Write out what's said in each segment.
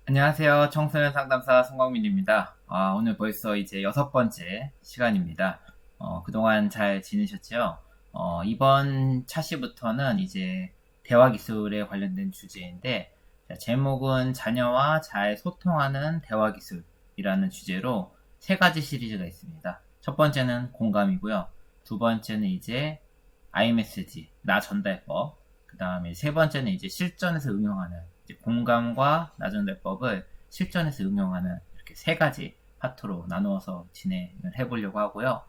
안녕하세요. 청소년 상담사 송광민입니다. 오늘 벌써 이제 6번째 시간입니다. 그동안 잘 지내셨죠? 이번 차시부터는 이제 대화 기술에 관련된 주제인데, 제목은 자녀와 잘 소통하는 대화 기술이라는 주제로 세 가지 시리즈가 있습니다. 첫 번째는 공감이고요. 두 번째는 이제 iMessage, 나 전달법. 그 다음에 세 번째는 이제 실전에서 응용하는 공감과 나전달법을 실전에서 응용하는 이렇게 세 가지 파트로 나누어서 진행을 해보려고 하고요.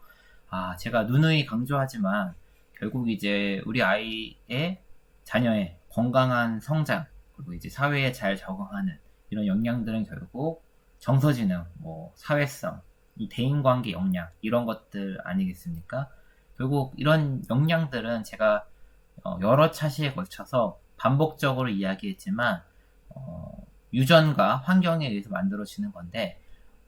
제가 누누이 강조하지만 결국 이제 우리 아이의 자녀의 건강한 성장 그리고 이제 사회에 잘 적응하는 이런 역량들은 결국 정서지능, 뭐 사회성, 이 대인관계 역량 이런 것들 아니겠습니까? 결국 이런 역량들은 제가 여러 차시에 걸쳐서 반복적으로 이야기했지만 유전과 환경에 의해서 만들어지는 건데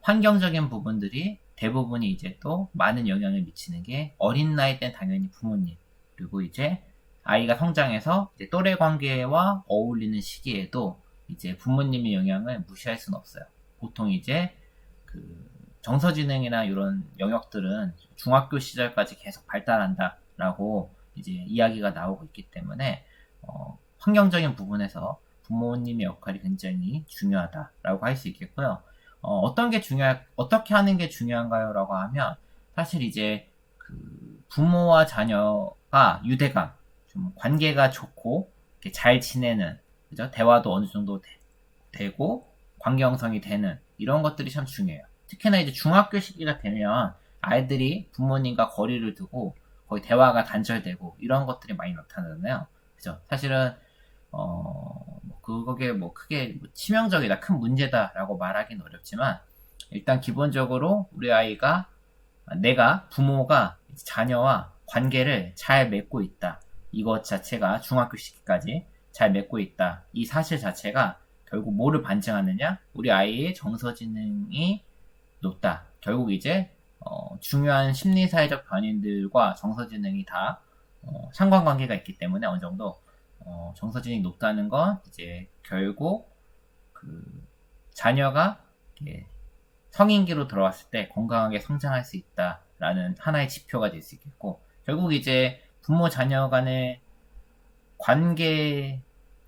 환경적인 부분들이 대부분이 이제 또 많은 영향을 미치는 게 어린 나이 땐 당연히 부모님 그리고 이제 아이가 성장해서 이제 또래 관계와 어울리는 시기에도 이제 부모님의 영향을 무시할 수는 없어요. 보통 이제 그 정서지능이나 이런 영역들은 중학교 시절까지 계속 발달한다라고 이제 이야기가 나오고 있기 때문에 환경적인 부분에서 부모님의 역할이 굉장히 중요하다라고 할 수 있겠고요. 어떻게 하는 게 중요한가요? 라고 하면, 사실 이제, 부모와 자녀가 유대감, 좀 관계가 좋고, 이렇게 잘 지내는, 그죠? 대화도 어느 정도 되고, 관계 형성이 되는, 이런 것들이 참 중요해요. 특히나 이제 중학교 시기가 되면, 아이들이 부모님과 거리를 두고, 거의 대화가 단절되고, 이런 것들이 많이 나타나잖아요. 그죠? 사실은, 그게 뭐 크게 치명적이다, 큰 문제다라고 말하기는 어렵지만, 일단 기본적으로 우리 아이가, 내가, 부모가 자녀와 관계를 잘 맺고 있다. 이것 자체가 중학교 시기까지 잘 맺고 있다. 이 사실 자체가 결국 뭐를 반증하느냐? 우리 아이의 정서지능이 높다. 결국 이제, 중요한 심리사회적 변인들과 정서지능이 다, 상관관계가 있기 때문에 어느 정도 정서진이 높다는 건 이제 결국 그 자녀가 성인기로 들어왔을 때 건강하게 성장할 수 있다라는 하나의 지표가 될 수 있겠고 결국 이제 부모 자녀 간의 관계가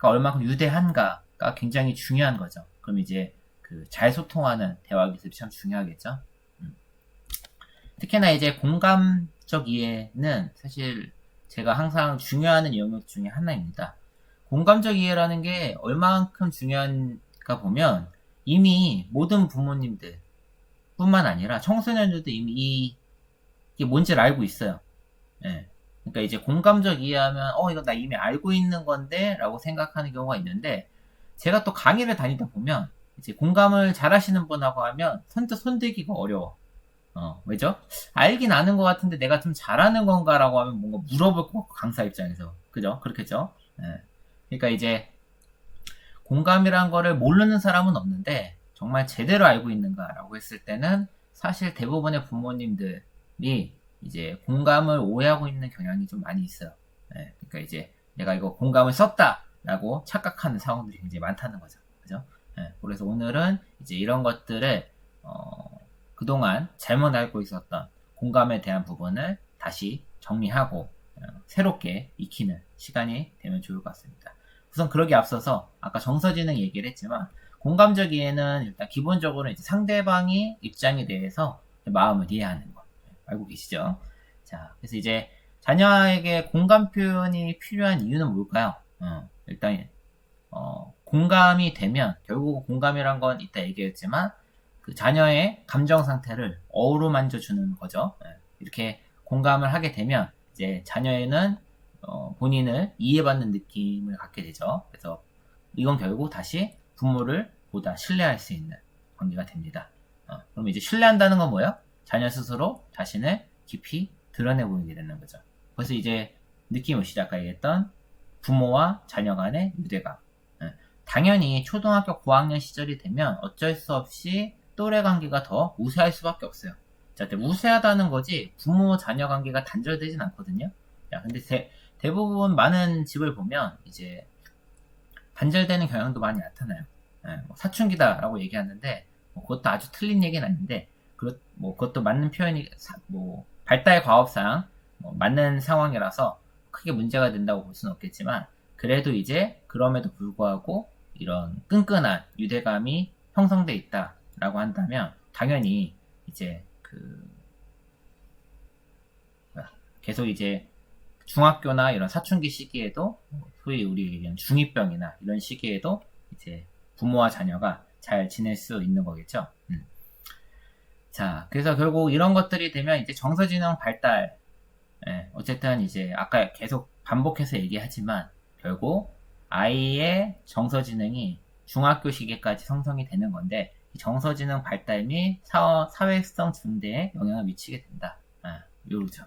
얼마큼 유대한가가 굉장히 중요한 거죠. 그럼 이제 잘 소통하는 대화 기술이 참 중요하겠죠. 특히나 이제 공감적 이해는 사실 제가 항상 중요하는 영역 중에 하나입니다. 공감적 이해라는 게 얼마만큼 중요한가 보면 이미 모든 부모님들 뿐만 아니라 청소년들도 이미 이게 뭔지를 알고 있어요. 예. 그러니까 이제 공감적 이해하면 이거 나 이미 알고 있는 건데 라고 생각하는 경우가 있는데 제가 또 강의를 다니다 보면 이제 공감을 잘 하시는 분하고 하면 선뜻 손대기가 어려워. 왜죠? 알긴 아는 것 같은데 내가 좀 잘하는 건가라고 하면 뭔가 물어볼 것 같고, 강사 입장에서. 그죠? 그렇겠죠? 예. 그러니까 이제, 공감이란 거를 모르는 사람은 없는데, 정말 제대로 알고 있는가라고 했을 때는, 사실 대부분의 부모님들이 이제 공감을 오해하고 있는 경향이 좀 많이 있어요. 예. 그러니까 이제, 내가 이거 공감을 썼다라고 착각하는 상황들이 굉장히 많다는 거죠. 그죠? 예. 그래서 오늘은 이제 이런 것들을, 그동안 잘못 알고 있었던 공감에 대한 부분을 다시 정리하고 새롭게 익히는 시간이 되면 좋을 것 같습니다. 우선 그러기 앞서서 아까 정서지능 얘기를 했지만 공감적 이해는 일단 기본적으로 이제 상대방의 입장에 대해서 마음을 이해하는 거 알고 계시죠? 자, 그래서 이제 자녀에게 공감 표현이 필요한 이유는 뭘까요? 일단 공감이 되면 결국 공감이란 건 이따 얘기했지만 그 자녀의 감정 상태를 어루만져주는 거죠. 이렇게 공감을 하게 되면 이제 자녀에는 본인을 이해받는 느낌을 갖게 되죠. 그래서 이건 결국 다시 부모를 보다 신뢰할 수 있는 관계가 됩니다. 그럼 이제 신뢰한다는 건 뭐예요? 자녀 스스로 자신을 깊이 드러내 보이게 되는 거죠. 그래서 이제 느낌이 오시죠? 아까 얘기했던 부모와 자녀 간의 유대감. 당연히 초등학교 고학년 시절이 되면 어쩔 수 없이 또래 관계가 더 우세할 수밖에 없어요. 자, 우세하다는 거지 부모 자녀 관계가 단절되진 않거든요. 자, 근데 대부분 많은 집을 보면 이제 단절되는 경향도 많이 나타나요. 뭐 사춘기다라고 얘기하는데 그것도 아주 틀린 얘기는 아닌데 그것도 맞는 표현이 발달 과업상 맞는 상황이라서 크게 문제가 된다고 볼 수는 없겠지만 그래도 이제 그럼에도 불구하고 이런 끈끈한 유대감이 형성돼 있다라고 한다면 당연히 이제 계속 이제 중학교나 이런 사춘기 시기에도 소위 우리 얘기하는 중2병이나 이런 시기에도 이제 부모와 자녀가 잘 지낼 수 있는 거겠죠. 자, 그래서 결국 이런 것들이 되면 이제 정서지능 발달, 어쨌든 이제 아까 계속 반복해서 얘기하지만 결국 아이의 정서지능이 중학교 시기까지 형성이 되는 건데 이 정서지능 발달 및 사회성 증대에 영향을 미치게 된다. 요렇죠.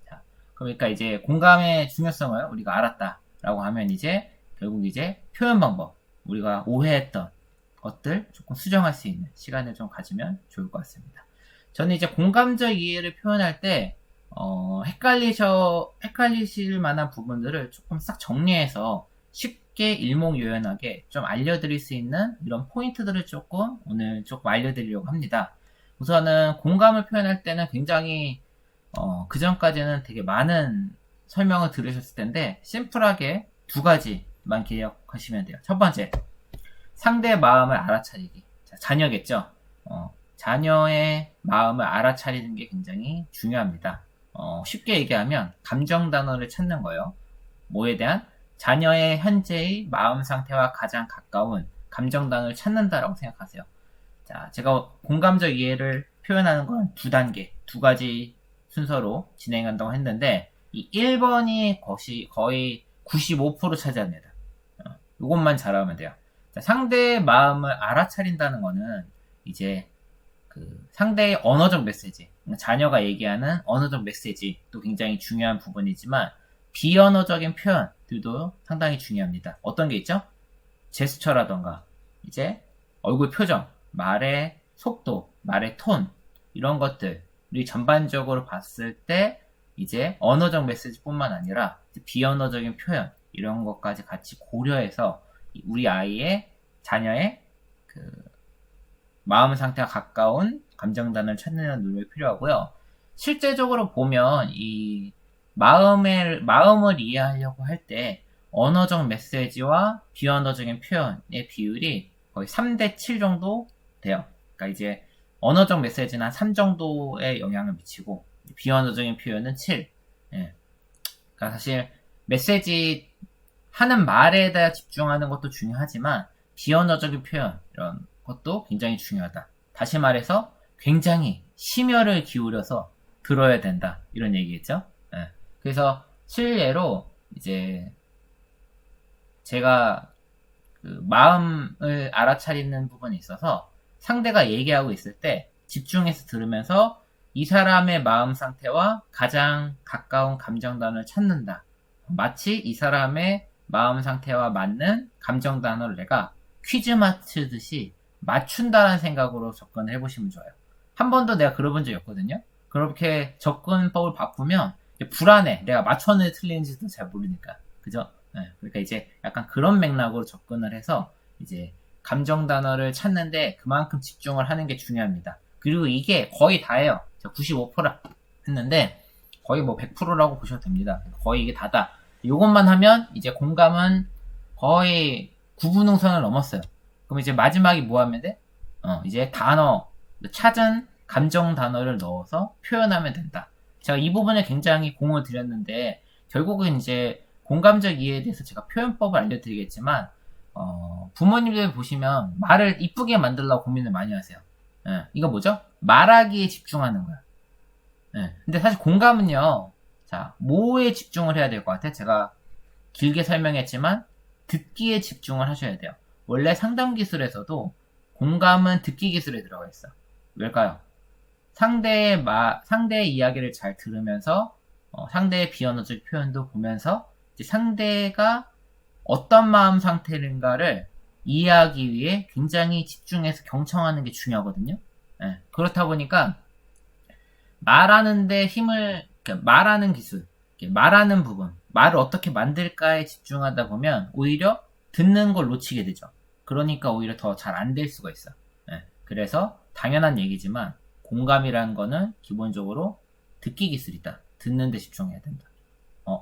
자, 그러니까 이제 공감의 중요성을 우리가 알았다라고 하면 이제 결국 이제 표현 방법, 우리가 오해했던 것들 조금 수정할 수 있는 시간을 좀 가지면 좋을 것 같습니다. 저는 이제 공감적 이해를 표현할 때 헷갈리실 만한 부분들을 조금 싹 정리해서 쉽게 일목요연하게 좀 알려드릴 수 있는 이런 포인트들을 오늘 조금 알려드리려고 합니다. 우선은 공감을 표현할 때는 굉장히 그 전까지는 되게 많은 설명을 들으셨을 텐데 심플하게 두 가지만 기억하시면 돼요. 첫 번째, 상대의 마음을 알아차리기. 자녀겠죠. 자녀의 마음을 알아차리는 게 굉장히 중요합니다. 쉽게 얘기하면 감정 단어를 찾는 거예요. 뭐에 대한? 자녀의 현재의 마음 상태와 가장 가까운 감정 단어를 찾는다라고 생각하세요. 자, 제가 공감적 이해를 표현하는 건 두 단계, 두 가지 순서로 진행한다고 했는데 이 1번이 거의 95% 차지합니다. 이것만 잘하면 돼요. 자, 상대의 마음을 알아차린다는 거는 이제 상대의 언어적 메시지, 자녀가 얘기하는 언어적 메시지도 굉장히 중요한 부분이지만 비언어적인 표현들도 상당히 중요합니다. 어떤 게 있죠? 제스처라던가 이제 얼굴 표정, 말의 속도, 말의 톤 이런 것들이 전반적으로 봤을 때 이제 언어적 메시지뿐만 아니라 비언어적인 표현 이런 것까지 같이 고려해서 우리 자녀의 마음 상태가 가까운 감정 단어를 찾는 노력이 필요하고요. 실제적으로 보면 이 마음을 이해하려고 할 때 언어적 메시지와 비언어적인 표현의 비율이 거의 3대 7 정도 돼요. 그러니까 이제 언어적 메시지는 한 3 정도의 영향을 미치고 비언어적인 표현은 7. 예. 그러니까 사실 메시지 하는 말에 대해 집중하는 것도 중요하지만 비언어적인 표현 이런 것도 굉장히 중요하다. 다시 말해서 굉장히 심혈을 기울여서 들어야 된다. 이런 얘기겠죠? 예. 그래서 실례로 이제 제가 마음을 알아차리는 부분에 있어서 상대가 얘기하고 있을 때 집중해서 들으면서 이 사람의 마음 상태와 가장 가까운 감정 단어를 찾는다. 마치 이 사람의 마음 상태와 맞는 감정 단어를 내가 퀴즈 맞추듯이 맞춘다는 생각으로 접근을 해보시면 좋아요. 한 번도 내가 그러본 적이 없거든요. 그렇게 접근법을 바꾸면 불안해. 내가 맞췄는지 틀리는지도 잘 모르니까. 그죠? 네, 그러니까 이제 약간 그런 맥락으로 접근을 해서 이제 감정 단어를 찾는데 그만큼 집중을 하는 게 중요합니다. 그리고 이게 거의 다예요. 제가 95% 했는데 거의 뭐 100%라고 보셔도 됩니다. 거의 이게 다다. 이것만 하면 이제 공감은 거의 구분능선을 넘었어요. 그럼 이제 마지막에 뭐 하면 돼? 이제 찾은 감정 단어를 넣어서 표현하면 된다. 제가 이 부분에 굉장히 공을 들였는데 결국은 이제 공감적 이해에 대해서 제가 표현법을 알려드리겠지만 부모님들 보시면 말을 이쁘게 만들려고 고민을 많이 하세요. 예, 이거 뭐죠? 말하기에 집중하는 거야. 예, 근데 사실 공감은요. 자, 뭐에 집중을 해야 될 것 같아요? 제가 길게 설명했지만 듣기에 집중을 하셔야 돼요. 원래 상담 기술에서도 공감은 듣기 기술에 들어가 있어. 왜일까요? 상대의 이야기를 잘 들으면서 상대의 비언어적 표현도 보면서 이제 상대가 어떤 마음 상태인가를 이해하기 위해 굉장히 집중해서 경청하는 게 중요하거든요. 네, 그렇다 보니까 말하는데 말하는 기술, 말하는 부분, 말을 어떻게 만들까에 집중하다 보면 오히려 듣는 걸 놓치게 되죠. 그러니까 오히려 더 잘 안 될 수가 있어. 예, 그래서 당연한 얘기지만 공감이라는 거는 기본적으로 듣기 기술이다. 듣는 데 집중해야 된다.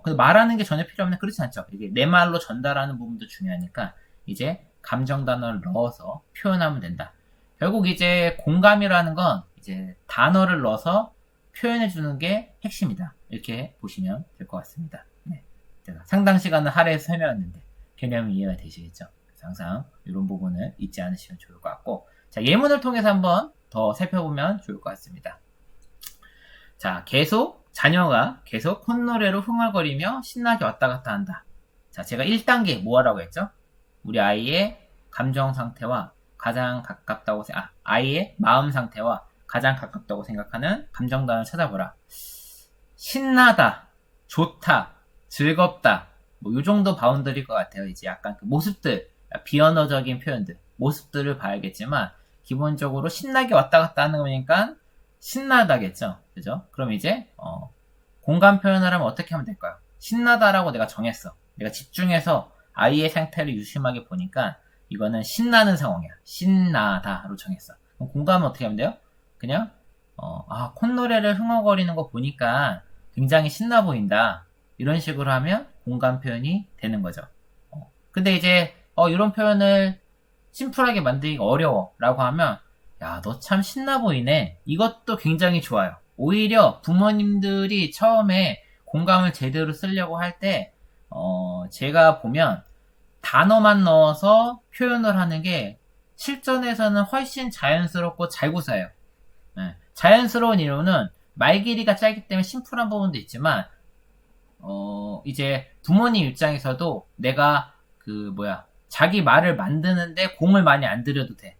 근데 말하는 게 전혀 필요 없는, 그렇지 않죠. 이게 내 말로 전달하는 부분도 중요하니까 이제 감정 단어를 넣어서 표현하면 된다. 결국 이제 공감이라는 건 이제 단어를 넣어서 표현해 주는 게 핵심이다. 이렇게 보시면 될 것 같습니다. 네. 제가 상당 시간을 할애해서 설명했는데 개념이 이해가 되시겠죠? 그래서 항상 이런 부분을 잊지 않으시면 좋을 것 같고, 자, 예문을 통해서 한번 더 살펴보면 좋을 것 같습니다. 자, 자녀가 계속 콧노래로 흥얼거리며 신나게 왔다 갔다 한다. 자, 제가 1단계 뭐 하라고 했죠? 우리 아이의 감정 상태와 가장 가깝다고 아이의 마음 상태와 가장 가깝다고 생각하는 감정 단어를 찾아보라. 신나다, 좋다, 즐겁다, 뭐 요 정도 바운더리일 것 같아요. 이제 약간 그 모습들, 비언어적인 표현들, 모습들을 봐야겠지만 기본적으로 신나게 왔다 갔다 하는 거니까 신나다겠죠. 그죠? 그럼 이제 공감 표현을 하면 어떻게 하면 될까요? 신나다라고 내가 정했어. 내가 집중해서 아이의 상태를 유심하게 보니까 이거는 신나는 상황이야. 신나다로 정했어. 그럼 공감은 어떻게 하면 돼요? 그냥 콧노래를 흥얼거리는 거 보니까 굉장히 신나 보인다. 이런 식으로 하면 공감 표현이 되는 거죠. 근데 이제 이런 표현을 심플하게 만들기가 어려워 라고 하면, 야, 너 참 신나 보이네. 이것도 굉장히 좋아요. 오히려 부모님들이 처음에 공감을 제대로 쓰려고 할 때, 제가 보면 단어만 넣어서 표현을 하는 게 실전에서는 훨씬 자연스럽고 잘 구사해요. 네. 자연스러운 이유는 말 길이가 짧기 때문에 심플한 부분도 있지만, 이제 부모님 입장에서도 내가 자기 말을 만드는데 공을 많이 안 들여도 돼.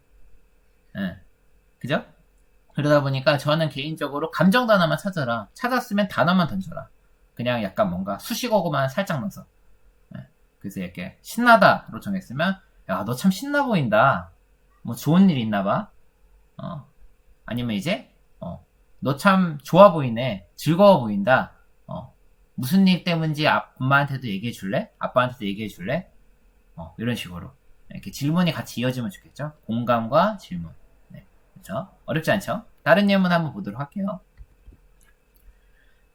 네. 그죠? 그러다 보니까 저는 개인적으로 감정 단어만 찾아라. 찾았으면 단어만 던져라. 그냥 약간 뭔가 수식어구만 살짝 넣어서. 네. 그래서 이렇게 신나다로 정했으면, 야, 너 참 신나 보인다. 뭐 좋은 일 있나 봐. 아니면 이제, 너 참 좋아 보이네. 즐거워 보인다. 무슨 일 때문인지 엄마한테도 얘기해 줄래? 아빠한테도 얘기해 줄래? 이런 식으로. 이렇게 질문이 같이 이어지면 좋겠죠? 공감과 질문. 네. 그렇죠? 어렵지 않죠? 다른 예문 한번 보도록 할게요.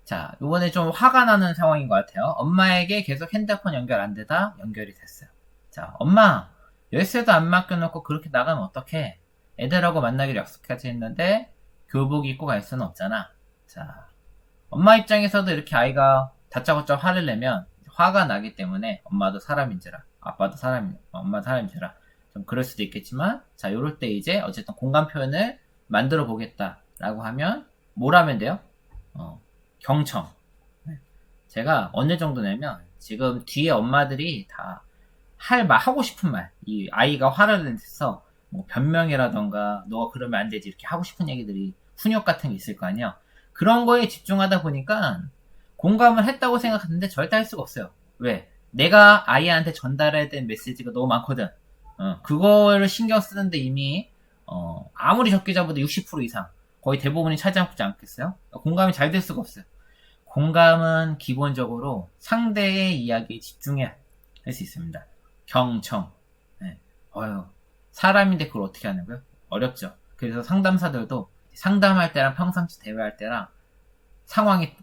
자, 요번에 좀 화가 나는 상황인 것 같아요. 엄마에게 계속 핸드폰 연결 안 되다 연결이 됐어요. 자, 엄마, 열쇠도 안 맡겨놓고 그렇게 나가면 어떡해? 애들하고 만나기로 약속하지 했는데 교복 입고 갈 수는 없잖아. 자, 엄마 입장에서도 이렇게 아이가 다짜고짜 화를 내면 화가 나기 때문에 엄마도 사람인지라, 엄마도 사람인지라 좀 그럴 수도 있겠지만, 자, 요럴 때 이제 어쨌든 공감 표현을 만들어 보겠다라고 하면 뭘 하면 돼요? 경청. 제가 어느 정도냐면 지금 뒤에 엄마들이 다 하고 싶은 말, 이 아이가 화를 내서 뭐 변명이라던가 너가 그러면 안 되지 이렇게 하고 싶은 얘기들이 훈육 같은 게 있을 거 아니야. 그런 거에 집중하다 보니까 공감을 했다고 생각하는데 절대 할 수가 없어요. 왜? 내가 아이한테 전달해야 되는 메시지가 너무 많거든. 그거를 신경 쓰는데 이미 아무리 적게 잡아도 60% 이상, 거의 대부분이 차지하지 않겠어요? 공감이 잘 될 수가 없어요. 공감은 기본적으로 상대의 이야기에 집중해야 할 수 있습니다. 경청. 네. 사람인데 그걸 어떻게 하는 거예요? 어렵죠. 그래서 상담사들도 상담할 때랑 평상시 대화할 때랑 상황이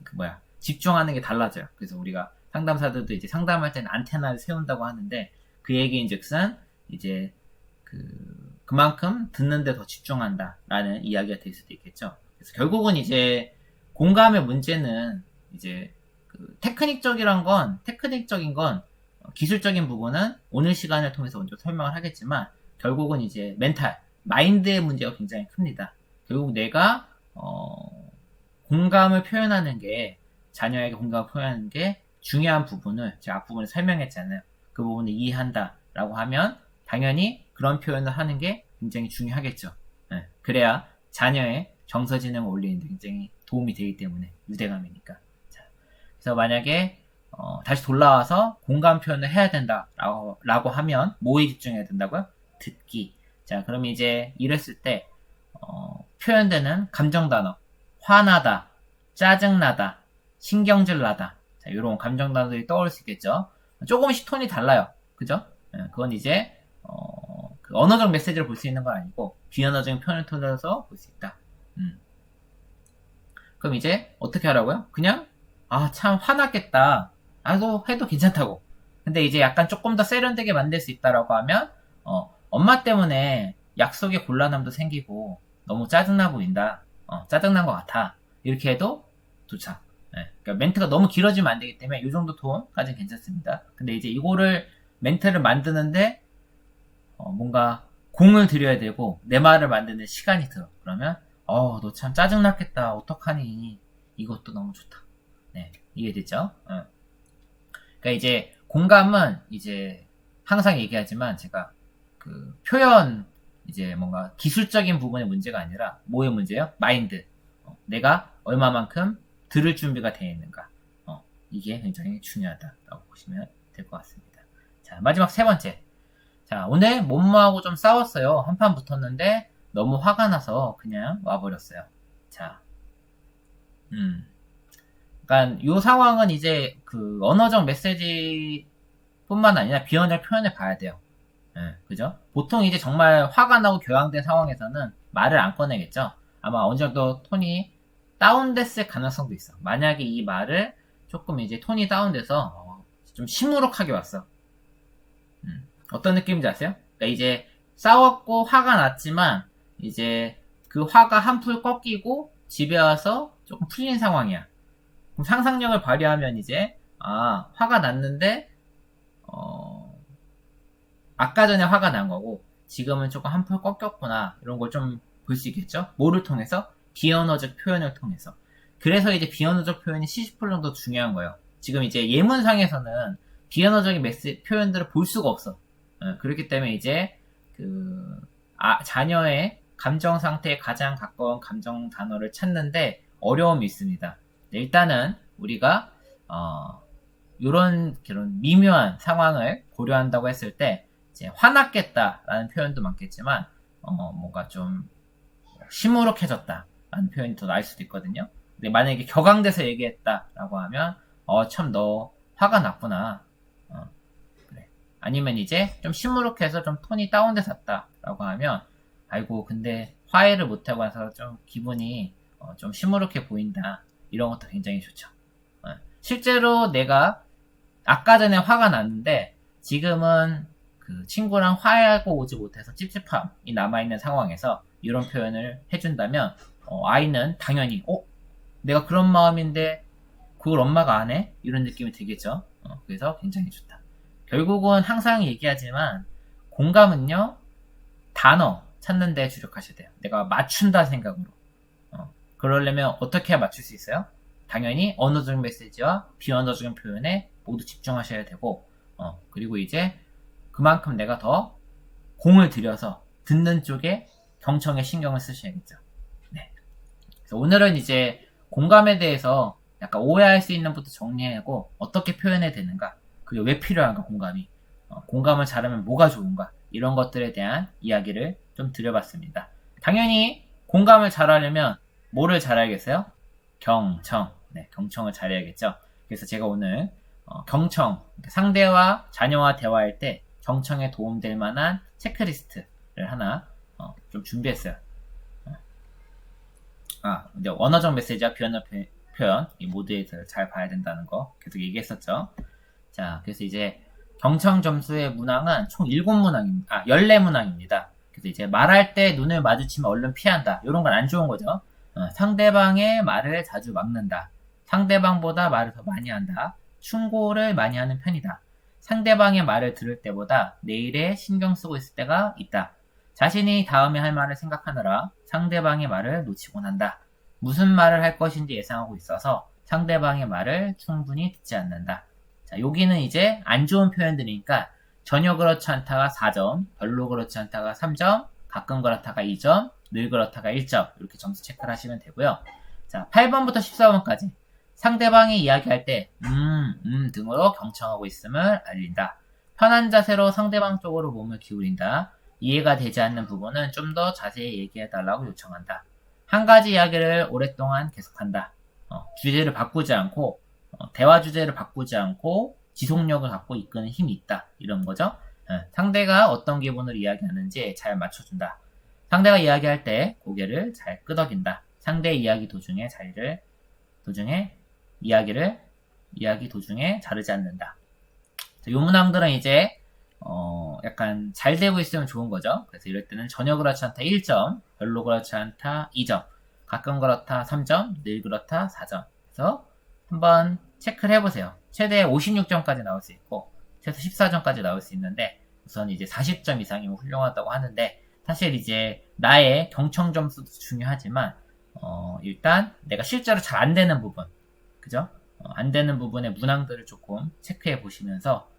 집중하는 게 달라져요. 그래서 우리가 상담사들도 이제 상담할 때는 안테나를 세운다고 하는데, 그 얘기인즉슨 이제 그만큼 듣는데 더 집중한다라는 이야기가 될 수도 있겠죠. 그래서 결국은 이제 공감의 문제는 이제 테크닉적인 건 기술적인 부분은 오늘 시간을 통해서 먼저 설명을 하겠지만, 결국은 이제 마인드의 문제가 굉장히 큽니다. 결국 내가 공감을 표현하는 게, 자녀에게 공감을 표현하는 게 중요한 부분을 제가 앞부분에 설명했잖아요. 그 부분을 이해한다라고 하면 당연히 그런 표현을 하는 게 굉장히 중요하겠죠. 네. 그래야 자녀의 정서지능을 올리는 데 굉장히 도움이 되기 때문에, 유대감이니까. 자, 그래서 만약에 다시 돌아와서 공감 표현을 해야 된다라고 하면 뭐에 집중해야 된다고요? 듣기. 자, 그럼 이제 이랬을 때 표현되는 감정 단어, 화나다, 짜증나다, 신경질 나다. 자, 이런 감정 단어들이 떠올 수 있겠죠. 조금씩 톤이 달라요. 그죠? 그건 이제 그 언어적 메시지를 볼 수 있는 건 아니고 비언어적인 표현을 통해서 볼 수 있다. 그럼 이제 어떻게 하라고요? 그냥 참 화났겠다. 해도 괜찮다고. 근데 이제 약간 조금 더 세련되게 만들 수 있다라고 하면 엄마 때문에 약속에 곤란함도 생기고 너무 짜증나 보인다. 짜증난 것 같아. 이렇게 해도 도착. 네. 그러니까 멘트가 너무 길어지면 안 되기 때문에 이 정도 톤까지는 괜찮습니다. 근데 이제 이거를 멘트를 만드는데 뭔가 공을 들여야 되고 내 말을 만드는 시간이 들어. 그러면 너 참 짜증났겠다. 어떡하니. 이것도 너무 좋다. 네, 이해됐죠? 그러니까 이제 공감은 이제 항상 얘기하지만 제가 그 표현 이제 뭔가 기술적인 부분의 문제가 아니라 뭐의 문제예요? 마인드. 내가 얼마만큼 들을 준비가 되어 있는가. 이게 굉장히 중요하다라고 보시면 될 것 같습니다. 자, 마지막 세 번째. 자, 오늘 몸무하고 좀 싸웠어요. 한판 붙었는데 너무 화가 나서 그냥 와버렸어요. 자, 그러니까 요 상황은 이제 그 언어적 메시지뿐만 아니라 비언어적 표현을 봐야 돼요. 그죠? 보통 이제 정말 화가 나고 격앙된 상황에서는 말을 안 꺼내겠죠. 아마 어느 정도 톤이 다운됐을 가능성도 있어. 만약에 이 말을 조금 이제 톤이 다운돼서 좀 시무룩하게 왔어. 어떤 느낌인지 아세요? 그러니까 이제 싸웠고 화가 났지만 이제 그 화가 한풀 꺾이고 집에 와서 조금 풀린 상황이야. 그럼 상상력을 발휘하면 이제 화가 났는데 아까 전에 화가 난 거고 지금은 조금 한풀 꺾였구나 이런 걸 좀 볼 수 있겠죠? 뭐를 통해서? 비언어적 표현을 통해서. 그래서 이제 비언어적 표현이 70% 정도 중요한 거예요. 지금 이제 예문상에서는 비언어적인 표현들을 볼 수가 없어. 그렇기 때문에 이제 자녀의 감정 상태에 가장 가까운 감정 단어를 찾는데 어려움이 있습니다. 네, 일단은 우리가 이런 미묘한 상황을 고려한다고 했을 때 이제 화났겠다라는 표현도 많겠지만 뭔가 좀 시무룩해졌다라는 표현이 더 나을 수도 있거든요. 근데 만약에 격앙돼서 얘기했다라고 하면 참 너 화가 났구나. 그래. 아니면 이제 좀 시무룩해서 좀 톤이 다운돼서 잤다라고 하면 아이고 근데 화해를 못하고 나서 좀 기분이 좀 시무룩해 보인다. 이런 것도 굉장히 좋죠. 실제로 내가 아까 전에 화가 났는데 지금은 그 친구랑 화해하고 오지 못해서 찝찝함이 남아있는 상황에서 이런 표현을 해준다면 아이는 당연히 내가 그런 마음인데 그걸 엄마가 안 해? 이런 느낌이 들겠죠. 그래서 굉장히 좋다. 결국은 항상 얘기하지만 공감은요 단어 찾는 데 주력하셔야 돼요. 내가 맞춘다 생각으로. 그러려면 어떻게 해야 맞출 수 있어요? 당연히 언어적 메시지와 비언어적인 표현에 모두 집중하셔야 되고 그리고 이제 그만큼 내가 더 공을 들여서 듣는 쪽에 경청에 신경을 쓰셔야겠죠. 네. 그래서 오늘은 이제 공감에 대해서 약간 오해할 수 있는 것부터 정리하고 어떻게 표현해야 되는가 그리고 왜 필요한가 공감이 공감을 잘하면 뭐가 좋은가 이런 것들에 대한 이야기를 좀 드려봤습니다. 당연히 공감을 잘하려면 뭐를 잘해야겠어요? 경청. 네, 경청을 잘해야겠죠. 그래서 제가 오늘 경청, 상대와 자녀와 대화할 때 경청에 도움될 만한 체크리스트를 하나 좀 준비했어요. 이제 언어적 메시지와 비언어 표현 이 모두에서 잘 봐야 된다는 거 계속 얘기했었죠. 자, 그래서 이제 경청 점수의 문항은 총 7문항입니다. 14문항입니다. 그래서 이제 말할 때 눈을 마주치면 얼른 피한다. 이런 건 안 좋은 거죠. 상대방의 말을 자주 막는다. 상대방보다 말을 더 많이 한다. 충고를 많이 하는 편이다. 상대방의 말을 들을 때보다 내 일에 신경 쓰고 있을 때가 있다. 자신이 다음에 할 말을 생각하느라 상대방의 말을 놓치곤 한다. 무슨 말을 할 것인지 예상하고 있어서 상대방의 말을 충분히 듣지 않는다. 자, 여기는 이제 안 좋은 표현들이니까 전혀 그렇지 않다가 4점, 별로 그렇지 않다가 3점, 가끔 그렇다가 2점, 늘 그렇다가 1점 이렇게 점수 체크를 하시면 되고요. 자, 8번부터 14번까지 상대방이 이야기할 때 등으로 경청하고 있음을 알린다. 편한 자세로 상대방 쪽으로 몸을 기울인다. 이해가 되지 않는 부분은 좀 더 자세히 얘기해달라고 요청한다. 한 가지 이야기를 오랫동안 계속한다. 주제를 바꾸지 않고 대화 주제를 바꾸지 않고 지속력을 갖고 이끄는 힘이 있다. 이런 거죠. 상대가 어떤 기분으로 이야기하는지 잘 맞춰준다. 상대가 이야기할 때 고개를 잘 끄덕인다. 상대의 이야기 도중에 이야기 도중에 자르지 않는다. 이 문항들은 이제 약간 잘 되고 있으면 좋은 거죠. 그래서 이럴 때는 전혀 그렇지 않다 1점, 별로 그렇지 않다 2점, 가끔 그렇다 3점, 늘 그렇다 4점. 그래서 한번 체크를 해보세요. 최대 56점까지 나올 수 있고 최소 14점까지 나올 수 있는데 우선 이제 40점 이상이면 훌륭하다고 하는데 사실 이제 나의 경청 점수도 중요하지만 일단 내가 실제로 잘 안 되는 부분, 그죠? 안 되는 부분의 문항들을 조금 체크해 보시면서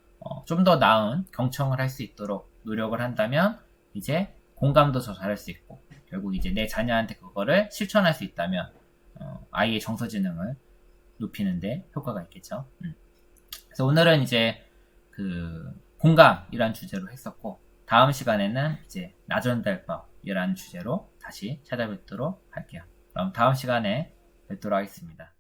좀 더 나은 경청을 할 수 있도록 노력을 한다면 이제 공감도 더 잘할 수 있고 결국 이제 내 자녀한테 그거를 실천할 수 있다면 아이의 정서지능을 높이는데 효과가 있겠죠. 그래서 오늘은 이제 그 공감이란 주제로 했었고 다음 시간에는 이제 나전달법이라는 주제로 다시 찾아뵙도록 할게요. 그럼 다음 시간에 뵙도록 하겠습니다.